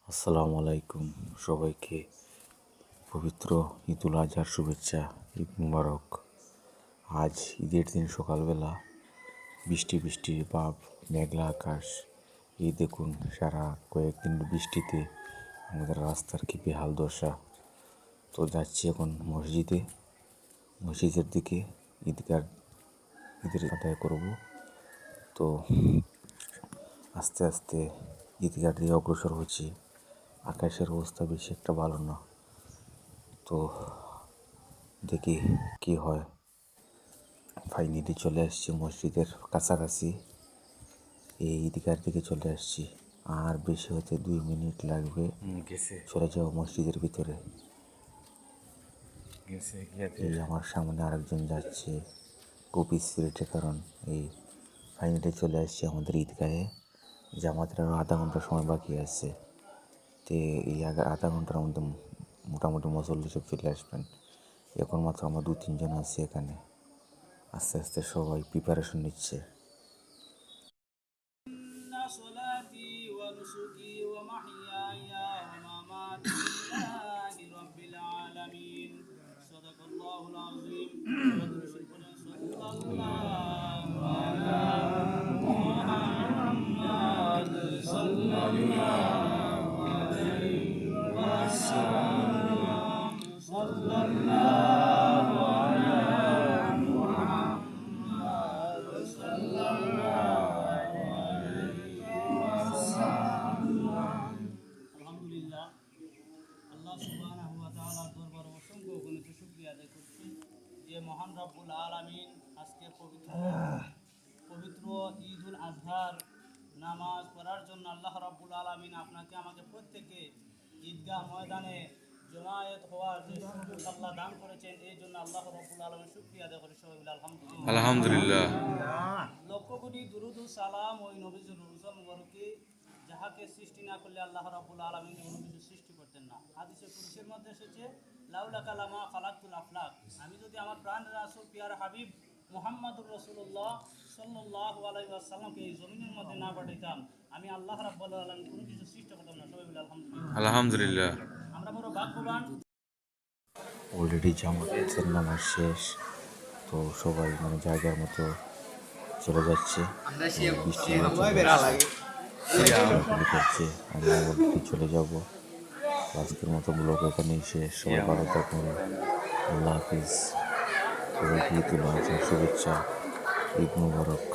আসসালামু আলাইকুম সবাইকে পবিত্র ঈদুল আজহার শুভেচ্ছা। ঈদ মুবারক। আজ ঈদের দিন সকালবেলা বৃষ্টি বৃষ্টি ভাব, মেঘলা আকাশ। এই দেখুন সারা কয়েকদিন বৃষ্টিতে আমাদের রাস্তার কি বেহাল দশা। তো যাচ্ছি এখন মসজিদের দিকে ঈদের আদায় করব। তো আস্তে আস্তে ঈদগার দিয়ে অগ্রসর হচ্ছি। আকাশের অবস্থা বেশি একটা ভালো না, তো দেখি কি হয়। ফাইনালি চলে আসছি মসজিদের কাছাকাছি, এই ঈদগার দিকে চলে আসছি। আর বেশি হতে 2 মিনিট লাগবে চলে যাওয়া মসজিদের ভিতরে। এই আমার সামনে আরেকজন যাচ্ছে খুব স্পিরিটে, কারণ এই ফাইনালি চলে আসছি আমাদের ঈদগাহে। যে আমাদের আরও আধা ঘন্টা সময় বাকি আছে। তো এই আধা ঘন্টার মধ্যে মোটামুটি মুসল্লি সব চলে আসবেন। এখন মাত্র আমরা 2-3 জন আছি এখানে। আস্তে আস্তে সবাই প্রিপারেশন নিচ্ছে। যে মহান রব্বুল আলামিন আজকে পবিত্র ঈদুল আজহার নামাজ পড়ার জন্য আল্লাহ রব্বুল আলামিন আপনাকে আমাকে প্রত্যেকে ঈদগাহ ময়দানে জমায়েত হওয়ার যে সুযোগ আল্লাহ দান করেছেন, এই জন্য আল্লাহ রব্বুল আলামিন শুকরিয়া আদায় করি সবাই আলহামদুলিল্লাহ। আলহামদুলিল্লাহ। লক্ষ কোটি দুরুদ ও সালাম ওই নবীর রোজা মুবারকে, যাহাকে সৃষ্টি না করলে আল্লাহ রাব্বুল আলামিন কোনো কিছু সৃষ্টি করতেন না। হাদিসে কুদসির মধ্যে এসেছে, লাউলাকা লামা খালাকতুল আফলাক। আমি যদি আমার প্রাণ রাসূল পিয়ারা হাবিব মুহাম্মদুর রাসূলুল্লাহ সাল্লাল্লাহু আলাইহি ওয়াসাল্লামকে এই জমিনের মধ্যে না পাঠাইতাম, আমি আল্লাহ রাব্বুল আলামিন কোনো কিছু সৃষ্টি করতাম না। সবাই বলে আলহামদুলিল্লাহ। আলহামদুলিল্লাহ। আমরা বড় ভাগ্যবান। অলরেডি জামাতের নামাজ শেষ, তো সবাই জায়গার মতো চলে যাচ্ছে। বৃষ্টি করছে, আমরা অলরেডি চলে যাব। আজকের মতো ব্লগ এখানেই শেষ। সবাই ভালো থাকুন, আল্লাহ হাফিজ। সবাইকে ঈদুল আজহার শুভেচ্ছা, ঈদ মুবারক।